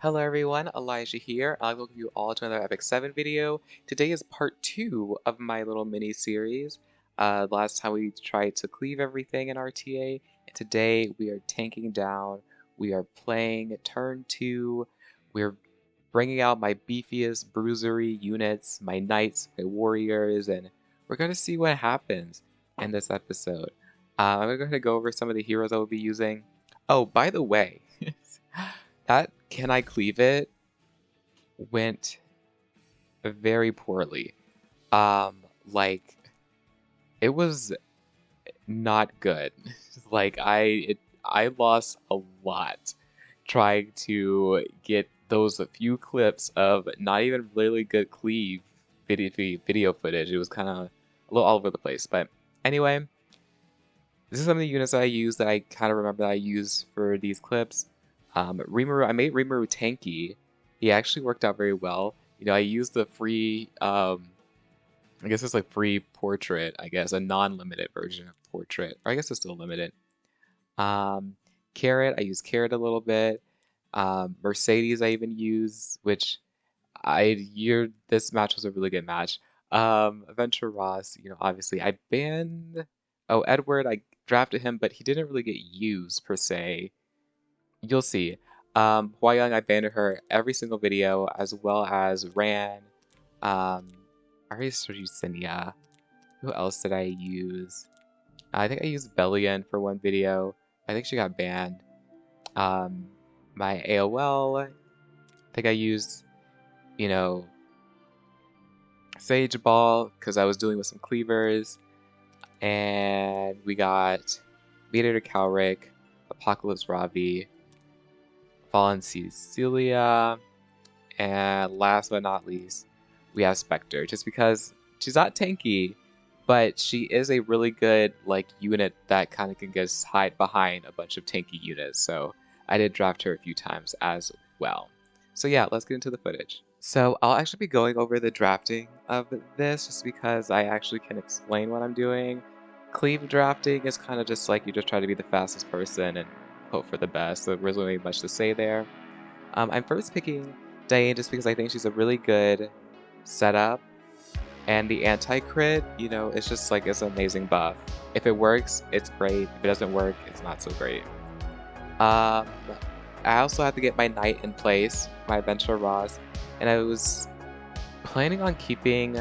Hello everyone, Elijah here. I welcome you all to another Epic 7 video. Today is part 2 of my little mini series. Last time we tried to cleave everything in RTA, and today we are tanking down. We are playing turn 2. We're bringing out my beefiest bruisery units, my knights, my warriors, and we're going to see what happens in this episode. I'm going to go over some of the heroes I will be using. Oh, by the way, that Can I Cleave It went very poorly. Like, it was not good. Like, I lost a lot trying to get those few clips of not even really good cleave video footage. It was kind of a little all over the place. But anyway, this is some of the units that I use that I kind of remember that I used for these clips. Rimuru, I made Rimuru tanky. He actually worked out very well. You know, I used the free, I guess it's like free portrait, I guess, a non-limited version of portrait. Or I guess it's still limited. Carrot, I used Carrot a little bit. Mercedes I even used, which this match was a really good match. Adventure Ross, you know, obviously I banned, oh, Edward, I drafted him, but he didn't really get used per se. You'll see. Hua Young, I banned her every single video, as well as Ran. I already used Cinia. Who else did I use? I think I used Bellion for one video. I think she got banned. My AOL, I think I used, you know, Sage Ball, because I was dealing with some cleavers. And we got Mediator Calric, Apocalypse Ravi, Fallen Cecilia, and last but not least, we have Spectre. Just because she's not tanky, but she is a really good like unit that kind of can just hide behind a bunch of tanky units. So I did draft her a few times as well. So yeah, let's get into the footage. So I'll actually be going over the drafting of this just because I actually can explain what I'm doing. Cleave drafting is kind of just like you just try to be the fastest person and hope for the best, so there's really much to say there. I'm first picking Diane just because I think she's a really good setup, and the anti-crit, you know, it's just like, it's an amazing buff. If it works, it's great. If it doesn't work, it's not so great. I also have to get my knight in place, my Adventure Ross, and I was planning on keeping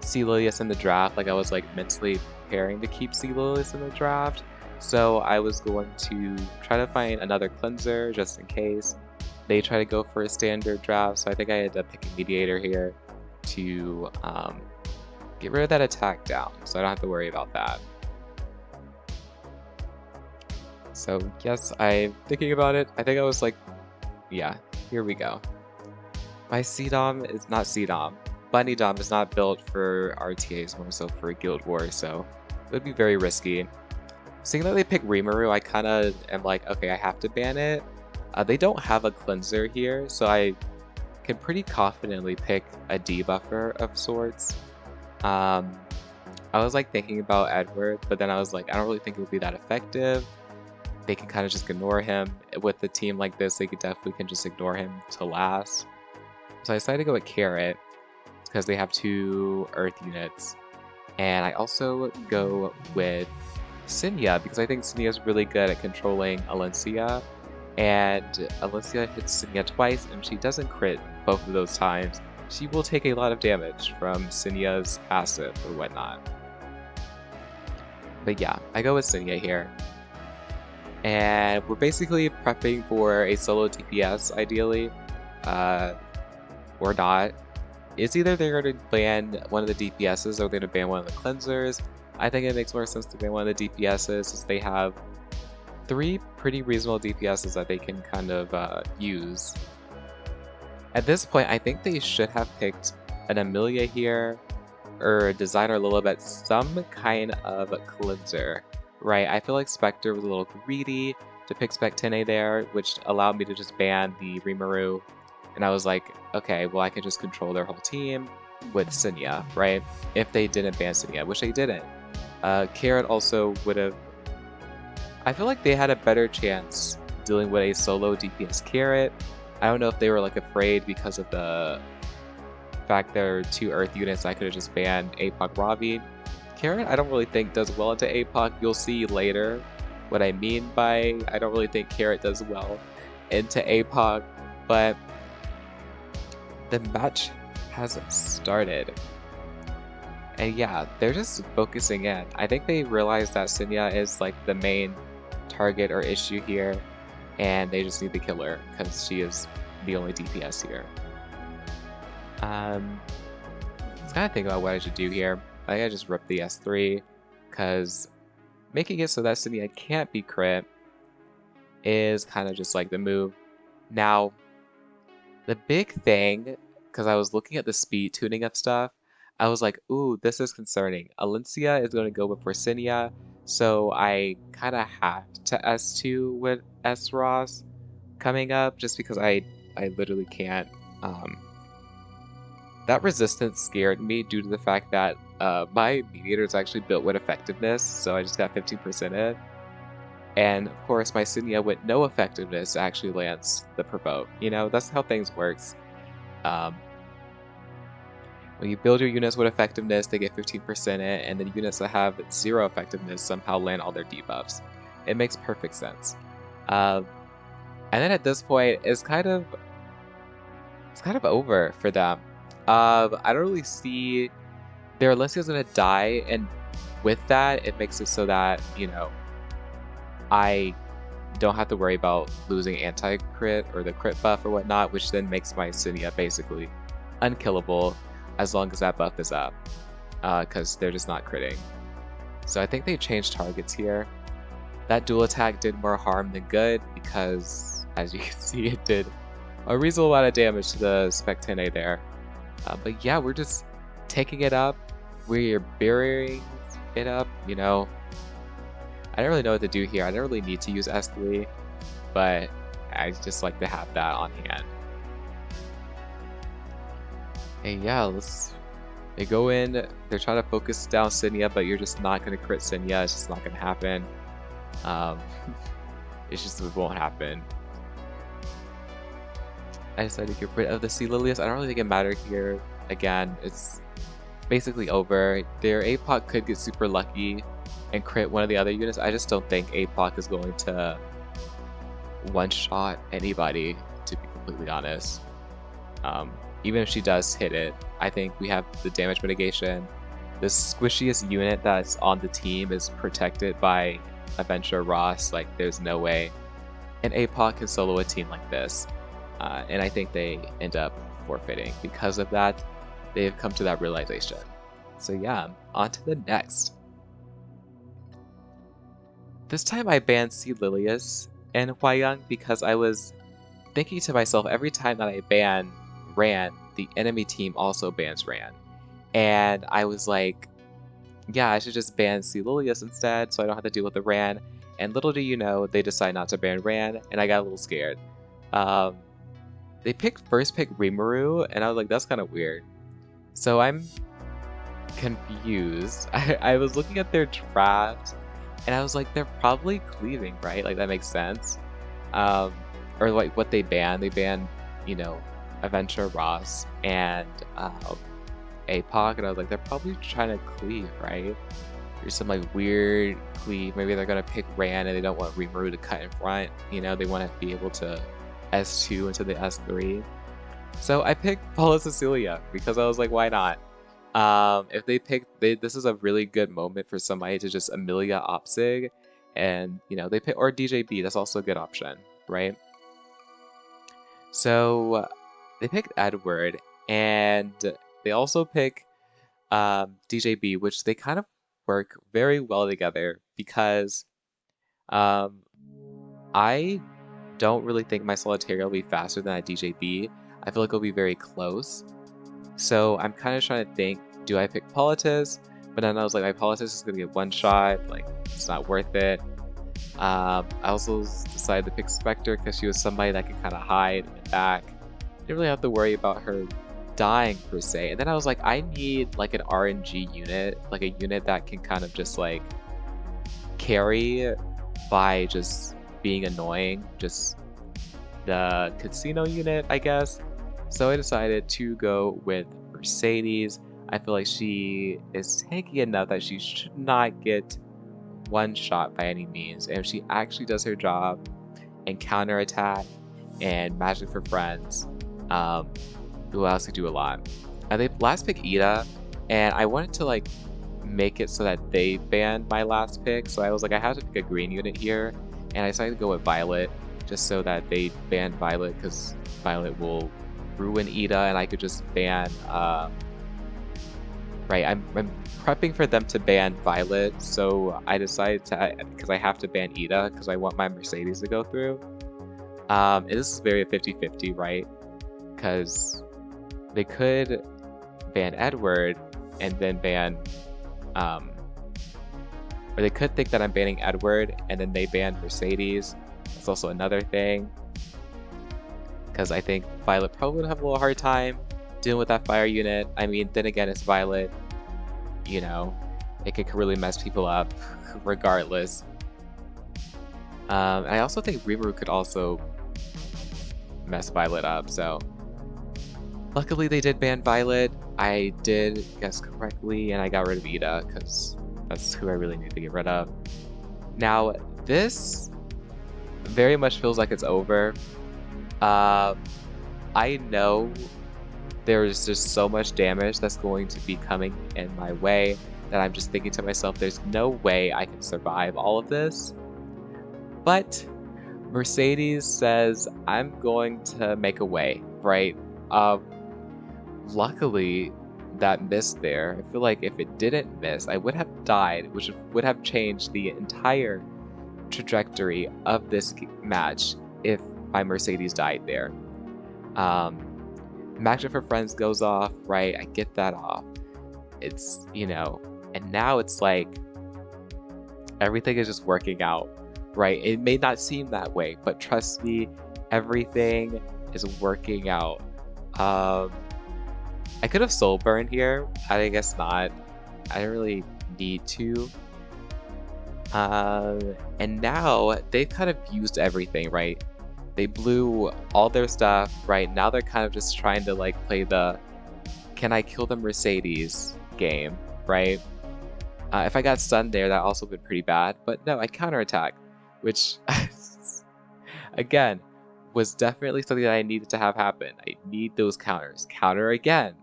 Celilius in the draft. Like, I was like mentally preparing to keep Celilius in the draft. So I was going to try to find another cleanser just in case they try to go for a standard draft. So I think I ended up picking Mediator here to get rid of that attack down, so I don't have to worry about that. So yes, I'm thinking about it. I think I was like, yeah, here we go. My CDOM is not CDOM. Bunny Dom is not built for RTAs, more so for Guild Wars, so it would be very risky. Seeing that they pick Rimuru, I kind of am like, okay, I have to ban it. They don't have a cleanser here, so I can pretty confidently pick a debuffer of sorts. I was like thinking about Edward, but then I was like, I don't really think it would be that effective. They can kind of just ignore him. With a team like this, they definitely can just ignore him to last. So I decided to go with Carrot, because they have 2 Earth units. And I also go with Cinia, because I think Cinia is really good at controlling Alencia, and Alencia hits Cinia twice, and she doesn't crit both of those times. She will take a lot of damage from Cinia's passive or whatnot. But yeah, I go with Cinia here. And we're basically prepping for a solo DPS, ideally, or not. It's either they're going to ban one of the DPSs or they're going to ban one of the cleansers. I think it makes more sense to ban one of the DPSs since they have 3 pretty reasonable DPSs that they can kind of use. At this point, I think they should have picked an Amelia here, or Designer Lilibet, some kind of cleanser, right? I feel like Spectre was a little greedy to pick Spectine there, which allowed me to just ban the Rimuru. And I was like, okay, well, I can just control their whole team with Cinia, right? If they didn't ban Cinia, which they didn't. Carrot also would have... I feel like they had a better chance dealing with a solo DPS Carrot I don't know if they were like afraid because of the fact there are 2 Earth units. I could have just banned APOC Ravi. Carrot, I don't really think does well into APOC. You'll see later what I mean by I don't really think Carrot does well into APOC, but the match has started. And yeah, they're just focusing in. I think they realize that Cinia is like the main target or issue here, and they just need to kill her because she is the only DPS here. I was kind of thinking about what I should do here. I think I just rip the S3 because making it so that Cinia can't be crit is kind of just like the move. Now, the big thing, because I was looking at the speed tuning of stuff, I was like, ooh, this is concerning. Alencia is going to go before Cinia, so I kind of have to S2 with S-Ross coming up just because I literally can't. That resistance scared me due to the fact that my mediator is actually built with effectiveness, so I just got 15% it. And of course, my Cinia with no effectiveness actually lands the provoke. You know, that's how things works. When you build your units with effectiveness, they get 15% it, and then units that have 0 effectiveness somehow land all their debuffs. It makes perfect sense. And then at this point, it's kind of over for them. I don't really see their Alencia's gonna die, and with that, it makes it so that, you know, I don't have to worry about losing anti-crit or the crit buff or whatnot, which then makes my Cinia basically unkillable as long as that buff is up, because they're just not critting. So I think they changed targets here. That dual attack did more harm than good because, as you can see, it did a reasonable amount of damage to the Spectene there. But yeah, we're just taking it up. We're burying it up, you know. I don't really know what to do here. I don't really need to use S3, but I just like to have that on hand. And yeah, they go in, they're trying to focus down Cinia, but you're just not going to crit Cinia. It's just not going to happen. It won't happen. I decided to get rid of the Sea Lilius. I don't really think it mattered here. Again, it's basically over. Their APOC could get super lucky and crit one of the other units. I just don't think APOC is going to one-shot anybody, to be completely honest. Even if she does hit it, I think we have the damage mitigation. The squishiest unit that's on the team is protected by Adventure Ross. Like, there's no way an APOC can solo a team like this. And I think they end up forfeiting. Because of that, they've come to that realization. So yeah, on to the next. This time I banned Sea Lilius and Huayang because I was thinking to myself, every time that I ban Ran, the enemy team also bans Ran. And I was like, yeah, I should just ban Sea Lilius instead so I don't have to deal with the Ran. And little do you know, they decide not to ban Ran, and I got a little scared. They first picked Rimuru, and I was like, that's kind of weird. So I'm confused. I was looking at their draft, and I was like, they're probably cleaving, right? Like, that makes sense. Or like what they banned. They banned, you know, Adventure Ross and APOC, and I was like, they're probably trying to cleave, right? There's some like weird cleave. Maybe they're gonna pick Ran and they don't want Rimuru to cut in front. You know, they want to be able to S2 into the S3. So I picked Paula Cecilia because I was like, why not? If they picked, this is a really good moment for somebody to just Amelia Opsig, and you know, they pick, or DJB, that's also a good option, right? So they picked Edward, and they also pick DJB, which they kind of work very well together because I don't really think my Solitaria will be faster than a DJB. I feel like it'll be very close. So I'm kind of trying to think, do I pick Politis? But then I was like, my Politis is going to get one shot, like, it's not worth it. I also decided to pick Spectre because she was somebody that could kind of hide in the back. Didn't really have to worry about her dying per se. And then I was like, I need like an RNG unit, like a unit that can kind of just like carry by just being annoying, just the casino unit, I guess. So I decided to go with Mercedes. I feel like she is tanky enough that she should not get one shot by any means. And if she actually does her job and counterattack and magic for friends, it will also do a lot. They last pick Ida, and I wanted to like make it so that they banned my last pick. So I was like, I have to pick a green unit here, and I decided to go with Violet just so that they ban Violet because Violet will ruin Ida, and I could just ban. Right, I'm prepping for them to ban Violet, so I decided to, because I have to ban Ida because I want my Mercedes to go through. This is very 50-50, right? Because they could ban Edward and then ban, or they could think that I'm banning Edward and then they ban Mercedes. That's also another thing. Because I think Violet probably would have a little hard time dealing with that fire unit. I mean, then again, it's Violet. You know, it could really mess people up regardless. I also think Rimuru could also mess Violet up, so luckily they did ban Violet. I did guess correctly, and I got rid of Ida, because that's who I really need to get rid of. Now, this very much feels like it's over. I know there's just so much damage that's going to be coming in my way that I'm just thinking to myself, there's no way I can survive all of this. But Mercedes says I'm going to make a way, right? Luckily, that missed there. I feel like if it didn't miss, I would have died, which would have changed the entire trajectory of this match if my Mercedes died there. Magic for Friends goes off, right? I get that off. It's, you know, and now it's like everything is just working out, right? It may not seem that way, but trust me, everything is working out. I could have soul burn here. I guess not. I don't really need to. And now they've kind of used everything, right? They blew all their stuff, right? Now they're kind of just trying to like play the can I kill the Mercedes game, right? If I got stunned there, that also would have been pretty bad. But no, I counterattack, which again was definitely something that I needed to have happen. I need those counters. Counter again,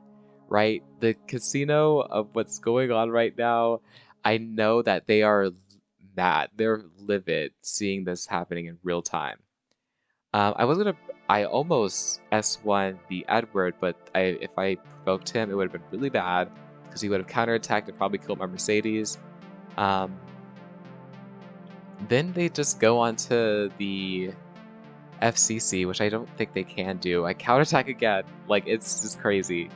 right? The casino of what's going on right now, I know that they are mad. They're livid seeing this happening in real time. I almost S1 the Edward, but if I provoked him, it would have been really bad because he would have counterattacked and probably killed my Mercedes. Then they just go on to the FCC, which I don't think they can do. I counterattack again. Like, it's just crazy.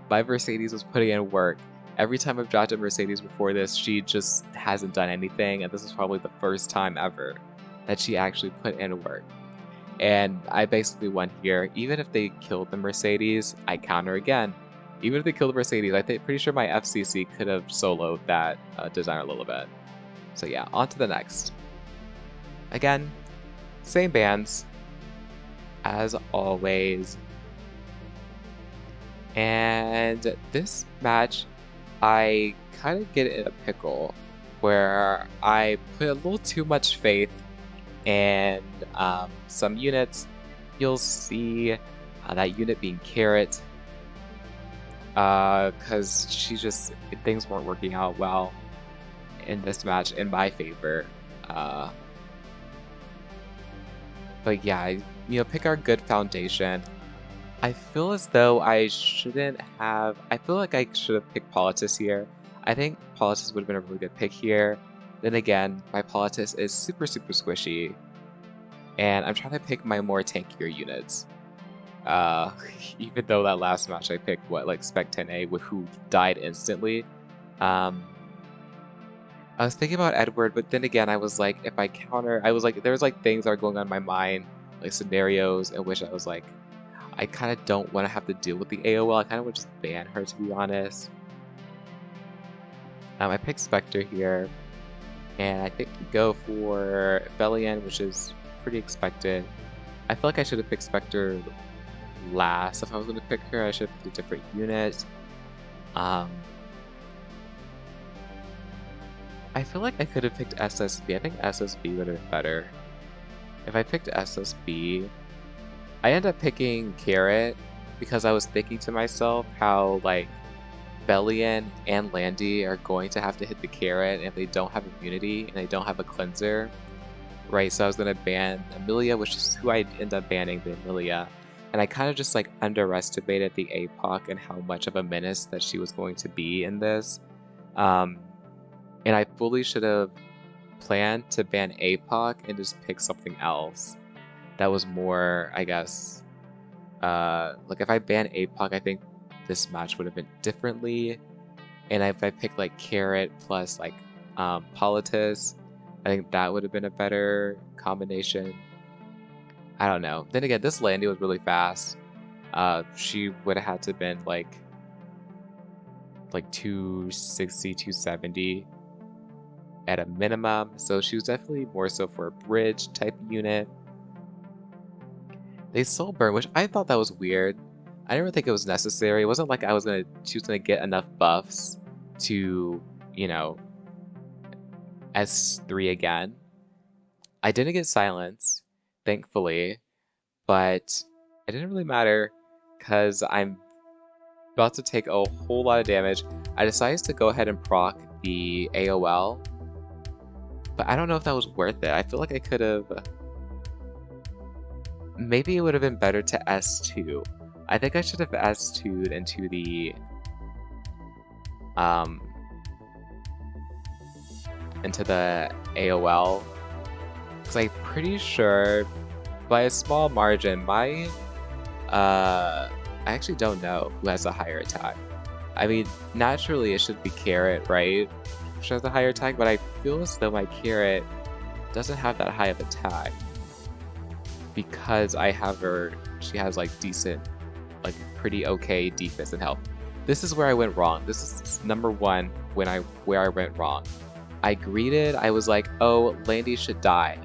My Mercedes was putting in work. Every time I've dropped a Mercedes before this, she just hasn't done anything, and this is probably the first time ever that she actually put in work. And I basically won here. Even if they killed the Mercedes, I counter again. Even if they killed the Mercedes, pretty sure my FCC could have soloed that designer a little bit. So yeah, on to the next. Again, same bands, as always. And this match, I kind of get in a pickle where I put a little too much faith in some units. You'll see that unit being Carrot, because things weren't working out well in this match in my favor. But yeah, pick our good foundation. I feel as though I shouldn't have. I feel like I should have picked Politis here. I think Politis would have been a really good pick here. Then again, my Politis is super, super squishy. And I'm trying to pick my more tankier units. Even though that last match I picked, Spec 10A, who died instantly. I was thinking about Edward, but then again, I was like, if I counter, there's things that are going on in my mind, like scenarios in which I was like, I kind of don't want to have to deal with the AOL. I kind of want to just ban her, to be honest. I picked Spectre here, and I think we go for Belian, which is pretty expected. I feel like I should have picked Spectre last. If I was going to pick her, I should have picked a different unit. I feel like I could have picked SSB. I think SSB would have been better. If I picked SSB, I ended up picking Carrot because I was thinking to myself how, like, Bellion and Landy are going to have to hit the Carrot if they don't have immunity and they don't have a cleanser. Right, so I was going to ban Amelia, which is who I end up banning, the Amelia. And I kind of just, like, underestimated the APOC and how much of a menace that she was going to be in this. And I fully should have planned to ban APOC and just pick something else that was more, I guess, like if I ban APOC, I think this match would have been differently. And if I picked like Carrot plus like Politis, I think that would have been a better combination. I don't know. Then again, this Landy was really fast. She would have had to have been like 260, 270 at a minimum. So she was definitely more so for a bridge type unit. They soul burn, which I thought that was weird. I didn't think it was necessary. It wasn't like she was gonna get enough buffs to, you know, S3 again. I didn't get silenced, thankfully, but it didn't really matter because I'm about to take a whole lot of damage. I decided to go ahead and proc the AOL, but I don't know if that was worth it. I feel like I could have... Maybe it would have been better to S2. I think I should have S2'd into the... into the AOL. Because I'm pretty sure, by a small margin, my... I actually don't know who has a higher attack. I mean, naturally it should be Carrot, right? Which has a higher attack, but I feel as though my Carrot doesn't have that high of attack. Because I have her, she has like decent, like pretty okay defense and health. This is where I went wrong. This is number one where I went wrong. I greeted, I was like, oh, Landy should die,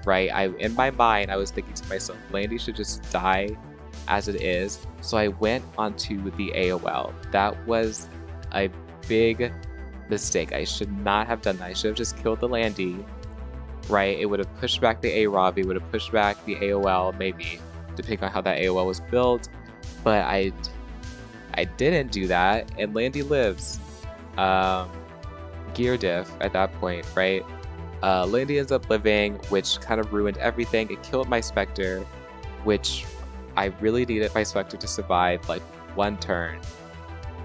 right? In my mind, I was thinking to myself, Landy should just die as it is. So I went onto the AOL. That was a big mistake. I should not have done that. I should have just killed the Landy, right? It would have pushed back the A-Rob, it would have pushed back the AOL, maybe, depending on how that AOL was built. But I didn't do that, and Landy lives. Gear diff at that point, right? Landy ends up living, which kind of ruined everything. It killed my Spectre, which I really needed my Spectre to survive like one turn,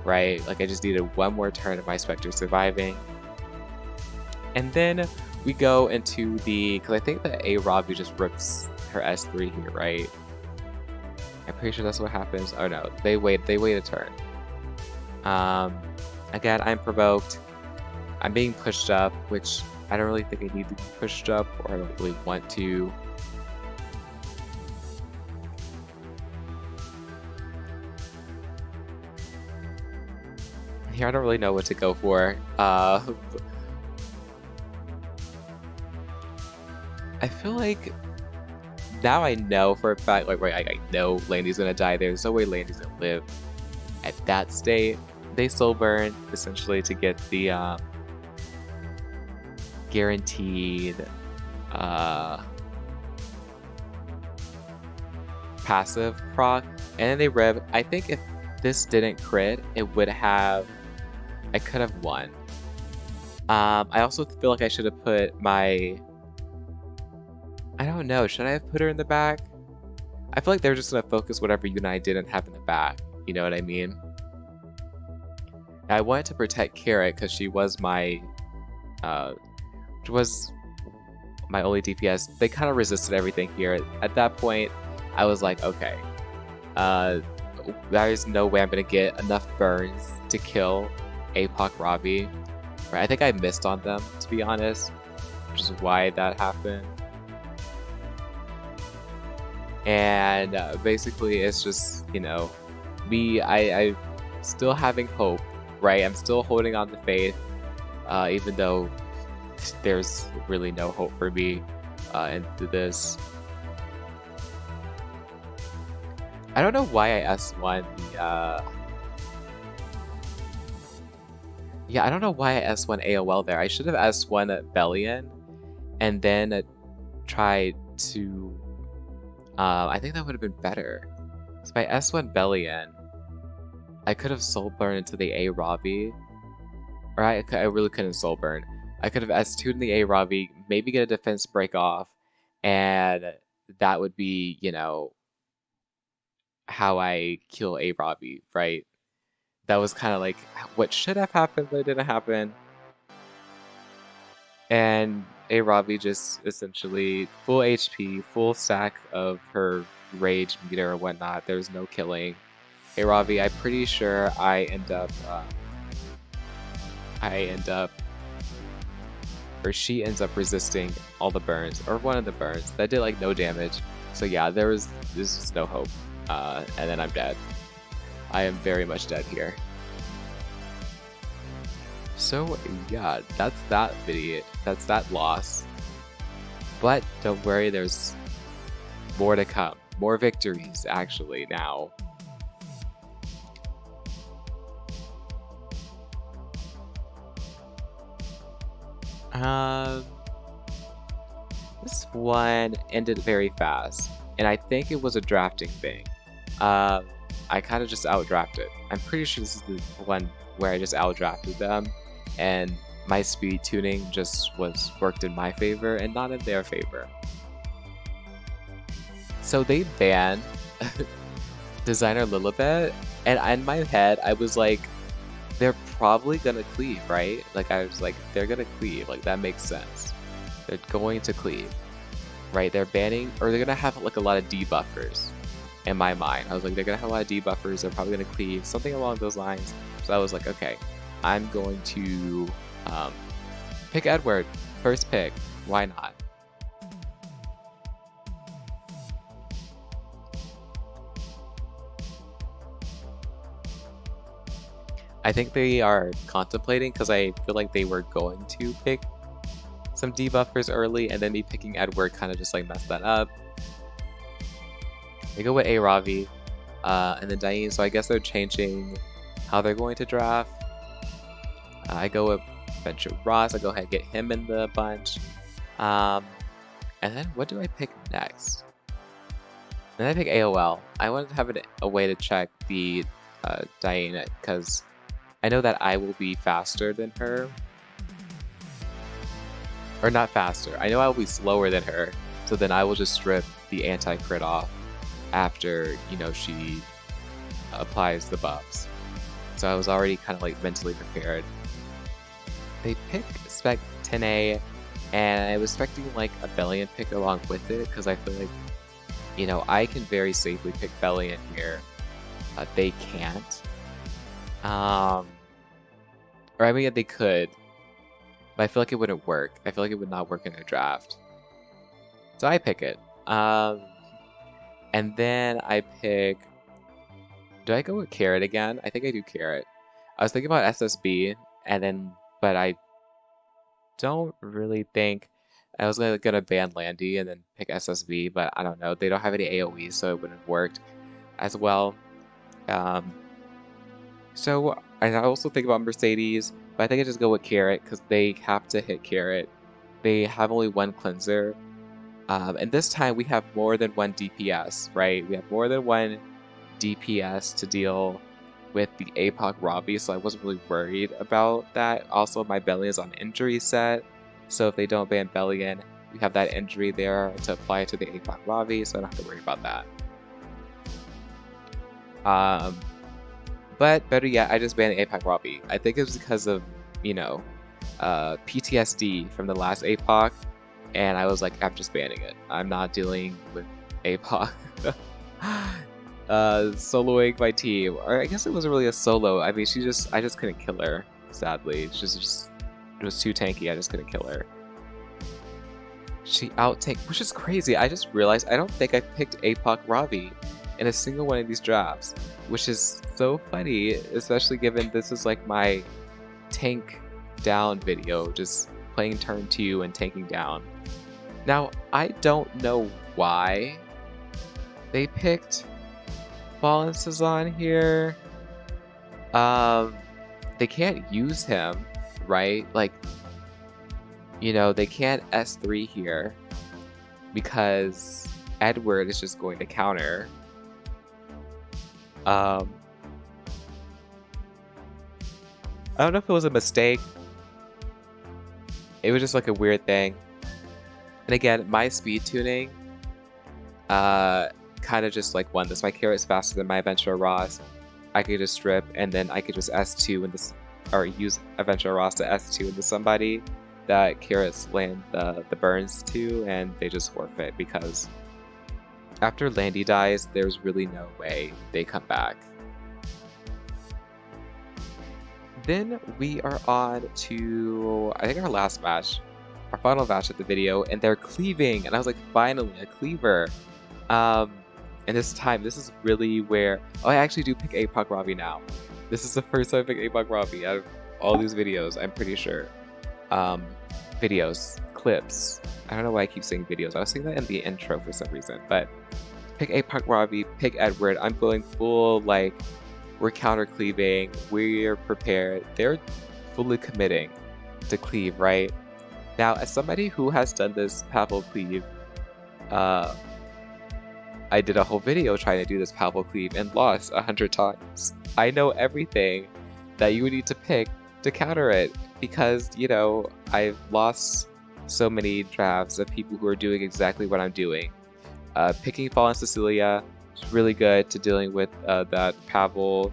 right? Like I just needed one more turn of my Spectre surviving. And then we go into the, because I think the A-Robbie just rips her S3 here, right? I'm pretty sure that's what happens. Oh no, they wait a turn. Again, I'm provoked. I'm being pushed up, which I don't really think I need to be pushed up, or I don't really want to. Here, I don't really know what to go for. I feel like now I know for a fact, like, right, I know Landy's gonna die. There's no way Landy's gonna live at that state. They soul burn essentially to get the guaranteed passive proc, and then they rev. I think if this didn't crit, it would have. I could have won. I also feel like I should have put my... I don't know, should I have put her in the back? I feel like they're just going to focus whatever unit I didn't have in the back, you know what I mean? I wanted to protect Carrot because she was my... which was my only DPS. They kind of resisted everything here. At that point, I was like, okay, there is no way I'm going to get enough burns to kill APOC Robbie. Right? I think I missed on them, to be honest, which is why that happened. And basically, it's just, you know, I'm still having hope, right? I'm still holding on to faith, even though there's really no hope for me into this. I don't know why I S1 the, yeah, I don't know why I S1 AOL there. I should have S1 Bellion and then tried to, I think that would have been better. So by S1 Bellion, I could have Soul Burn into the A Ravi, or I really couldn't Soul Burn. I could have S2'd in the A Ravi, maybe get a defense break off, and that would be, you know, how I kill A Ravi, right? That was kind of like what should have happened, but it didn't happen. And A Ravi just essentially full HP, full stack of her rage meter or whatnot. There's no killing. A Ravi, I'm pretty sure I end up, or she ends up resisting all the burns, or one of the burns. That did like no damage. So yeah, there's just no hope. And then I'm dead. I am very much dead here. So yeah, that's that video. That's that loss. But don't worry, there's more to come. More victories, actually, now. This one ended very fast, and I think it was a drafting thing. I kind of just outdrafted. I'm pretty sure this is the one where I just outdrafted them, and my speed tuning just worked in my favor and not in their favor. So they banned Designer Lilibet, and in my head I was like, they're probably gonna cleave, right? Like I was like, they're gonna cleave, like that makes sense. They're going to cleave, right? They're banning, or they're gonna have like a lot of debuffers. In my mind, I was like, they're gonna have a lot of debuffers. They're probably gonna cleave, something along those lines. So I was like, okay, I'm going to pick Edward, first pick. Why not? I think they are contemplating, because I feel like they were going to pick some debuffers early, and then me picking Edward kind of just like messed that up. They go with A Ravi, and then Diane, so I guess they're changing how they're going to draft. I go with Venture Ross, I go ahead and get him in the bunch. And then what do I pick next? Then I pick AOL. I wanted to have a way to check the Diane, because I know that I will be faster than her. Or not faster, I know I will be slower than her, so then I will just strip the anti-crit off after, you know, she applies the buffs. So I was already kind of like mentally prepared. They picked Spec 10A, and I was expecting like a Bellion pick along with it, because I feel like, you know, I can very safely pick Bellion here. They can't. Or I mean, they could, but I feel like it wouldn't work. I feel like it would not work in a draft. So I pick it. And then I pick... Do I go with Carrot again? I think I do Carrot. I was thinking about SSB, and then... But I don't really think... I was gonna ban Landy and then pick SSB, but I don't know. They don't have any AoE, so it wouldn't have worked as well. So I also think about Mercedes, but I think I just go with Carrot, because they have to hit Carrot. They have only one cleanser. And this time we have more than one DPS, right? We have more than one DPS to deal with the APOC Ravi, so I wasn't really worried about that. Also, my Bellion is on injury set, so if they don't ban Bellion, we have that injury there to apply to the APOC Ravi, so I don't have to worry about that. But better yet, I just banned the APOC Ravi. I think it was because of, you know, PTSD from the last APOC, and I was like, I'm just banning it. I'm not dealing with APOC. Soloing my team, or I guess it wasn't really a solo. I mean, I just couldn't kill her. Sadly, it was too tanky. I just couldn't kill her. She out-tanked, which is crazy. I just realized I don't think I picked APOC Ravi in a single one of these drafts, which is so funny, especially given this is like my tank down video, just playing turn 2 and tanking down. Now, I don't know why they picked Fallen Sazan here. They can't use him, right? Like, you know, they can't S3 here because Edward is just going to counter. I don't know if it was a mistake. It was just like a weird thing. And again, my speed tuning kind of just like won this. My Carrot's faster than my Adventure Ross. I could just strip and then I could just S2 in this, or use Adventure Ross to S2 into somebody that Carrots land the burns to, and they just forfeit because after Landy dies, there's really no way they come back. Then we are on to, I think, our last match, our final match of the video, and they're cleaving, and I was like, finally, a cleaver. And this time, this is really where, oh, I actually do pick APOC Robbie now. This is the first time I pick APOC Robbie out of all these videos, I'm pretty sure. Videos, clips. I don't know why I keep saying videos. I was saying that in the intro for some reason, but pick APOC Robbie, pick Edward. I'm going full, like, we're counter cleaving, we're prepared. They're fully committing to cleave, right? Now, as somebody who has done this Pavel cleave, I did a whole video trying to do this Pavel cleave and lost 100 times. I know everything that you would need to pick to counter it because, you know, I've lost so many drafts of people who are doing exactly what I'm doing. Picking Fallen Cecilia is really good to dealing with that Pavel.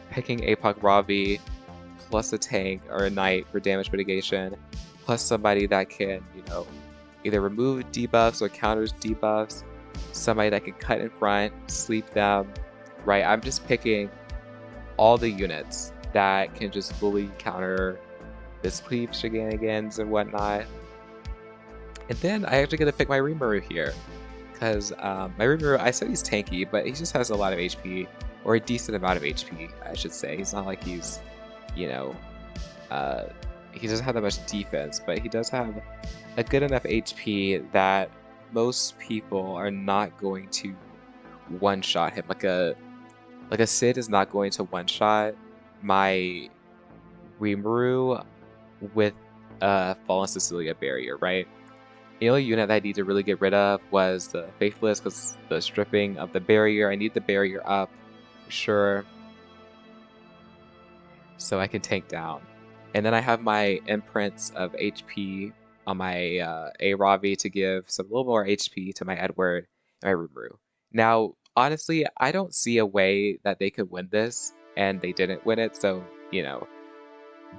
Picking APOC Robbie plus a tank or a knight for damage mitigation, plus somebody that can, you know, either remove debuffs or counters debuffs, somebody that can cut in front, sleep them, right? I'm just picking all the units that can just fully counter this cleave shenanigans and whatnot. And then I actually get to pick my Rimuru here, because my Rimuru, I said he's tanky, but he just has a lot of HP, or a decent amount of HP, I should say. He's not like he's, you know, he doesn't have that much defense, but he does have a good enough HP that most people are not going to one-shot him. Like a Sid is not going to one-shot my Rimuru with a Fallen Cecilia barrier, right? The only unit that I need to really get rid of was the Faithless, because the stripping of the barrier, I need the barrier up for sure, so I can tank down. And then I have my imprints of HP on my A Ravi to give some little more HP to my Edward and my Rimuru. Now, honestly, I don't see a way that they could win this, and they didn't win it, so, you know,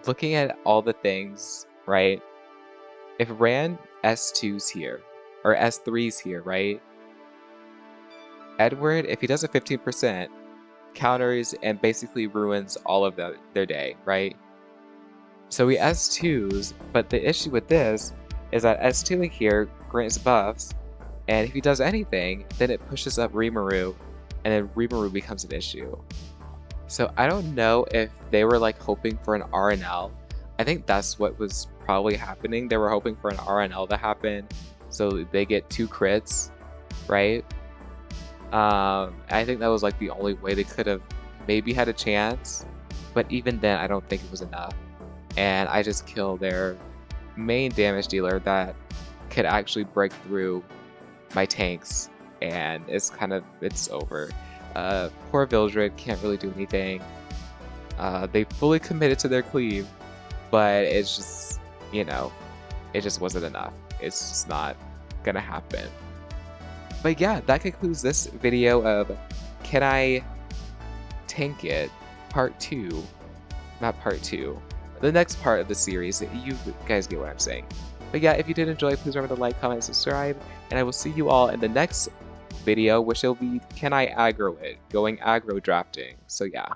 looking at all the things, right? If Rand S2's here, or S3's here, right? Edward, if he does a 15%, counters and basically ruins all of their day, right? So he S2's, but the issue with this is that S2ing here grants buffs, and if he does anything, then it pushes up Rimuru, and then Rimuru becomes an issue. So I don't know if they were like hoping for an RNL. I think that's what was probably happening. They were hoping for an RNL to happen, so they get 2 crits, right? I think that was like the only way they could have maybe had a chance, but even then I don't think it was enough. And I just kill their main damage dealer that could actually break through my tanks, and it's over. Poor Vildred can't really do anything. They fully committed to their cleave, but it's just, you know, it just wasn't enough. It's just not gonna happen. But yeah, that concludes this video of Can I Tank It? Part 2. Not part 2. The next part of the series. You guys get what I'm saying. But yeah, if you did enjoy, please remember to like, comment, and subscribe. And I will see you all in the next video, which will be Can I Aggro It? Going aggro drafting. So yeah.